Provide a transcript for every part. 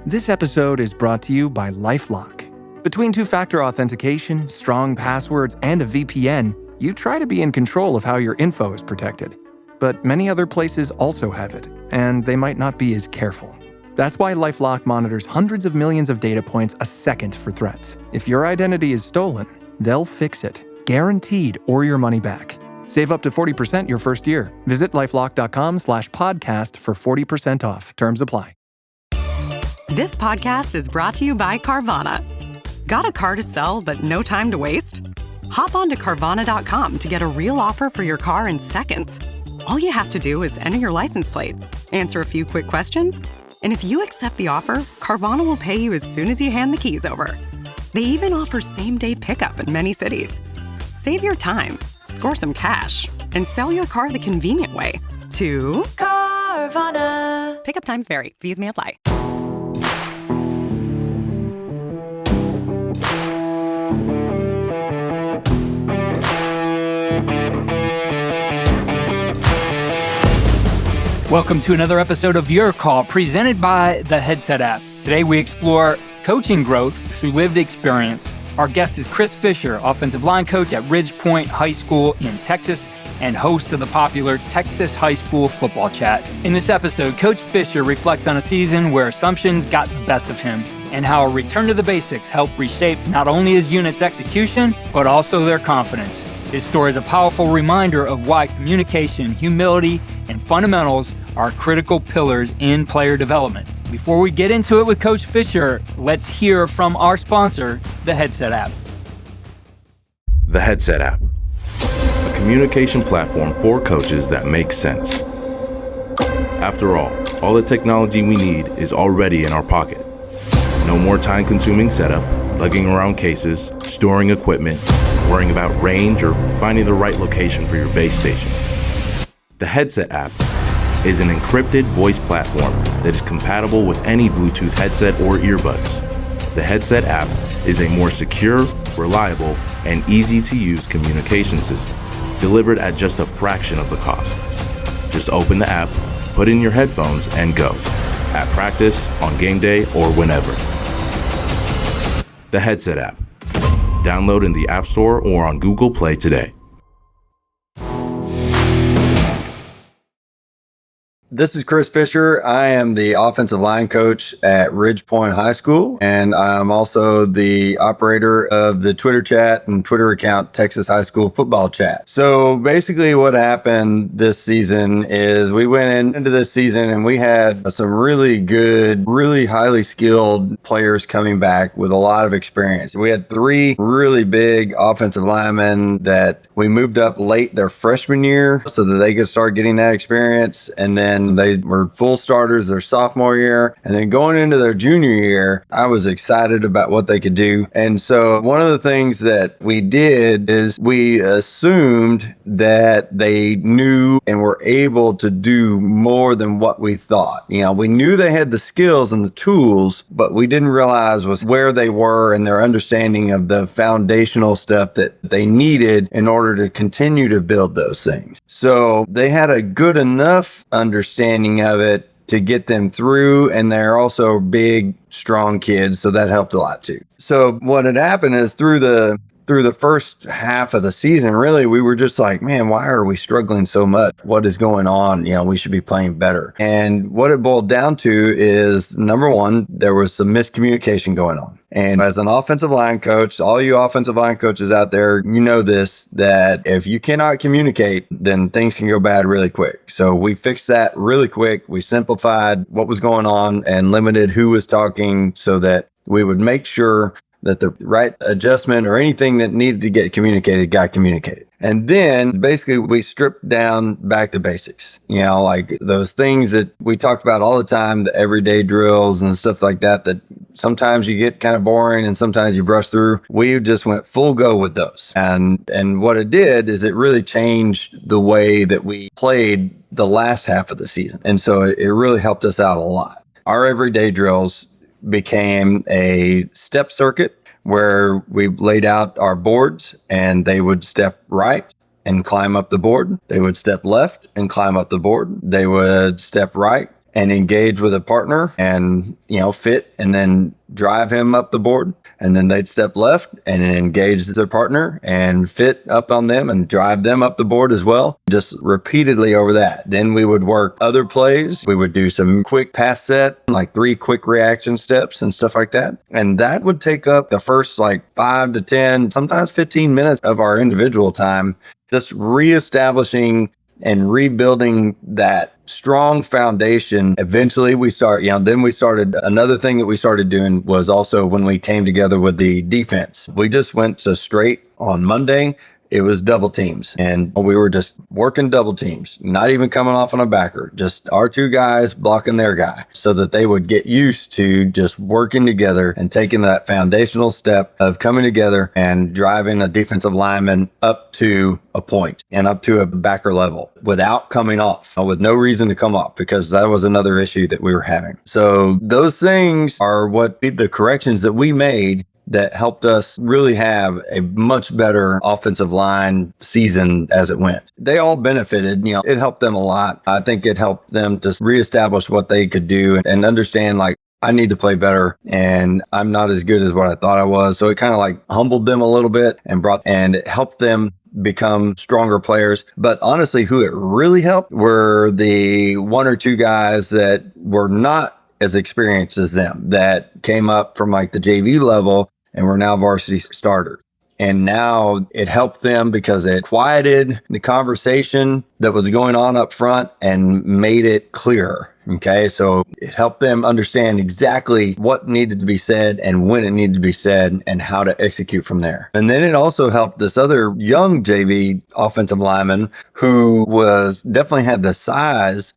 This episode is brought to you by LifeLock. Between two-factor authentication, strong passwords, and a VPN, you try to be in control of how your info is protected. But many other places also have it, and they might not be as careful. That's why LifeLock monitors hundreds of millions of data points a second for threats. If your identity is stolen, they'll fix it, guaranteed, or your money back. Save up to 40% your first year. Visit lifelock.com/podcast for 40% off. Terms apply. This podcast is brought to you by Carvana. Got a car to sell but no time to waste? Hop on to Carvana.com to get a real offer for your car in seconds. All you have to do is enter your license plate, answer a few quick questions, and if you accept the offer, Carvana will pay you as soon as you hand the keys over. They even offer same-day pickup in many cities. Save your time, score some cash, and sell your car the convenient way to Carvana. Pickup times vary. Fees may apply. Welcome to another episode of Your Call, presented by the Headset app. Today we explore coaching growth through lived experience. Our guest is Chris Fisher, offensive line coach at Ridge Point High School in Texas and host of the popular Texas High School Football Chat. In this episode, Coach Fisher reflects on a season where assumptions got the best of him and how a return to the basics helped reshape not only his unit's execution, but also their confidence. His story is a powerful reminder of why communication, humility, and fundamentals are critical pillars in player development. Before we get into it with Coach Fisher, let's hear from our sponsor, the Headset app. The Headset app, a communication platform for coaches that makes sense. After all the technology we need is already in our pocket. No more time-consuming setup, lugging around cases, storing equipment, worrying about range, or finding the right location for your base station. The Headset app is an encrypted voice platform that is compatible with any Bluetooth headset or earbuds. The Headset app is a more secure, reliable, and easy-to-use communication system, delivered at just a fraction of the cost. Just open the app, put in your headphones, and go. At practice, on game day, or whenever. The Headset app. Download in the App Store or on Google Play today. This is Chris Fisher. I am the offensive line coach at Ridge Point High School, and I'm also the operator of the Twitter chat and Twitter account Texas High School Football Chat. So basically what happened this season is we went into this season and we had some really good, really highly skilled players coming back with a lot of experience. We had 3 really big offensive linemen that we moved up late their freshman year so that they could start getting that experience, and then they were full starters their sophomore year. And then going into their junior year, I was excited about what they could do. And so one of the things that we did is we assumed that they knew and were able to do more than what we thought. You know, we knew they had the skills and the tools, but we didn't realize was where they were and their understanding of the foundational stuff that they needed in order to continue to build those things. So they had a good enough understanding of it to get them through, and they're also big, strong kids, so that helped a lot too. So what had happened is through the first half of the season, really, we were just like, man, why are we struggling so much? What is going on? You know, we should be playing better. And what it boiled down to is, number one, there was some miscommunication going on. And as an offensive line coach, all you offensive line coaches out there, you know this, that if you cannot communicate, then things can go bad really quick. So we fixed that really quick. We simplified what was going on and limited who was talking so that we would make sure that the right adjustment or anything that needed to get communicated got communicated. And then basically we stripped down back to basics, you know, like those things that we talk about all the time, the everyday drills and stuff like that, that sometimes you get kind of boring and sometimes you brush through. We just went full go with those. And what it did is it really changed the way that we played the last half of the season. And so it really helped us out a lot. Our everyday drills became a step circuit where we laid out our boards and they would step right and climb up the board. They would step left and climb up the board. They would step right and engage with a partner and, fit and then drive him up the board. And then they'd step left and engage their partner and fit up on them and drive them up the board as well. Just repeatedly over that. Then we would work other plays. We would do some quick pass set, like 3 quick reaction steps and stuff like that. And that would take up the first 5 to 10, sometimes 15 minutes of our individual time, just reestablishing and rebuilding that strong foundation. Eventually another thing that we started doing was also when we came together with the defense. We just went to straight on Monday. It was double teams, and we were just working double teams, not even coming off on a backer, just our 2 guys blocking their guy, so that they would get used to just working together and taking that foundational step of coming together and driving a defensive lineman up to a point and up to a backer level without coming off, with no reason to come off, because that was another issue that we were having. So those things are what the corrections that we made that helped us really have a much better offensive line season as it went. They all benefited, it helped them a lot. I think it helped them to reestablish what they could do and understand, I need to play better and I'm not as good as what I thought I was. So it kind of humbled them a little bit and it helped them become stronger players. But honestly, who it really helped were the 1 or 2 guys that were not as experienced as them, that came up from the JV level and were now varsity starters. And now it helped them because it quieted the conversation that was going on up front and made it clearer. Okay, so it helped them understand exactly what needed to be said and when it needed to be said and how to execute from there. And then it also helped this other young JV offensive lineman who definitely had the size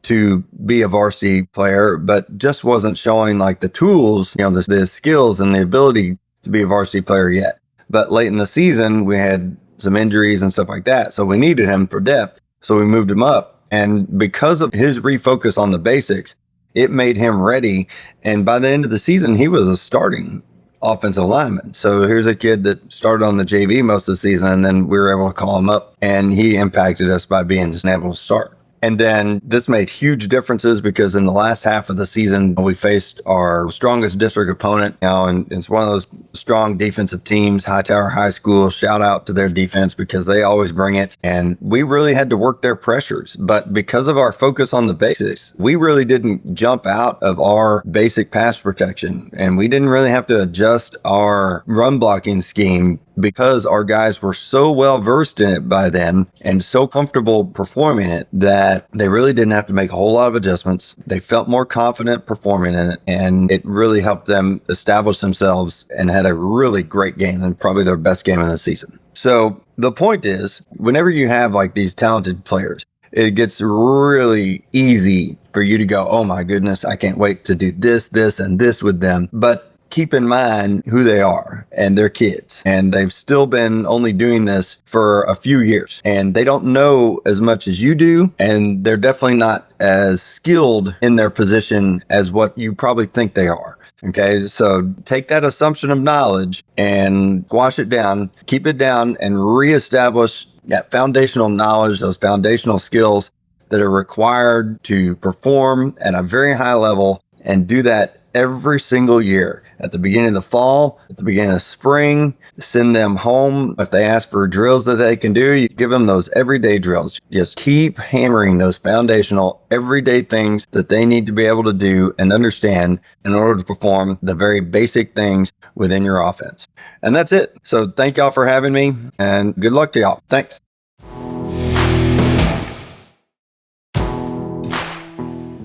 to be a varsity player, but just wasn't showing the tools, the skills and the ability to be a varsity player yet. But late in the season, we had some injuries and stuff like that. So we needed him for depth. So we moved him up. And because of his refocus on the basics, it made him ready. And by the end of the season, he was a starting offensive lineman. So here's a kid that started on the JV most of the season, and then we were able to call him up, and he impacted us by being just able to start. And then this made huge differences because in the last half of the season, we faced our strongest district opponent now, and it's one of those strong defensive teams, Hightower High School. Shout out to their defense because they always bring it. And we really had to work their pressures. But because of our focus on the basics, we really didn't jump out of our basic pass protection. And we didn't really have to adjust our run blocking scheme because our guys were so well versed in it by then and so comfortable performing it that they really didn't have to make a whole lot of adjustments. They felt more confident performing in it, and it really helped them establish themselves and had a really great game, and probably their best game of the season. So the point is, whenever you have these talented players, it gets really easy for you to go, oh my goodness, I can't wait to do this, and this with them. But keep in mind who they are, and they're kids, and they've still been only doing this for a few years, and they don't know as much as you do, and they're definitely not as skilled in their position as what you probably think they are. Okay, so take that assumption of knowledge and squash it down, keep it down, and reestablish that foundational knowledge, those foundational skills that are required to perform at a very high level, and do that every single year. At the beginning of the fall, at the beginning of spring, send them home. If they ask for drills that they can do, you give them those everyday drills. Just keep hammering those foundational everyday things that they need to be able to do and understand in order to perform the very basic things within your offense. And that's it. So thank y'all for having me, and good luck to y'all. Thanks.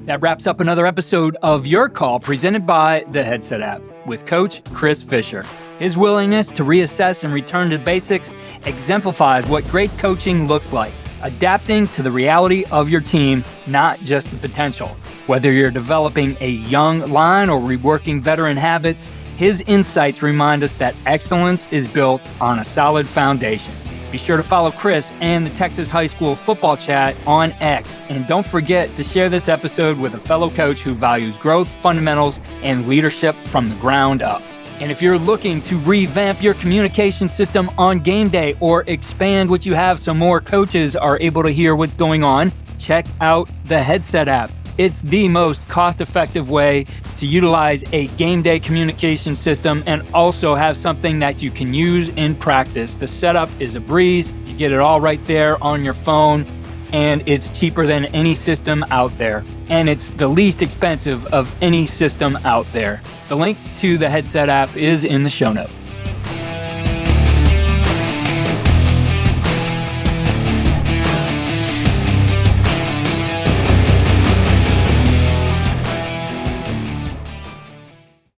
That wraps up another episode of Your Call, presented by the Headset app with Coach Chris Fisher. His willingness to reassess and return to basics exemplifies what great coaching looks like, adapting to the reality of your team, not just the potential. Whether you're developing a young line or reworking veteran habits, his insights remind us that excellence is built on a solid foundation. Be sure to follow Chris and the Texas High School Football Chat on X. And don't forget to share this episode with a fellow coach who values growth, fundamentals, and leadership from the ground up. And if you're looking to revamp your communication system on game day or expand what you have so more coaches are able to hear what's going on, check out the Headset app. It's the most cost-effective way to utilize a game day communication system and also have something that you can use in practice. The setup is a breeze. You get it all right there on your phone, and it's cheaper than any system out there. And it's the least expensive of any system out there. The link to the headset app is in the show notes.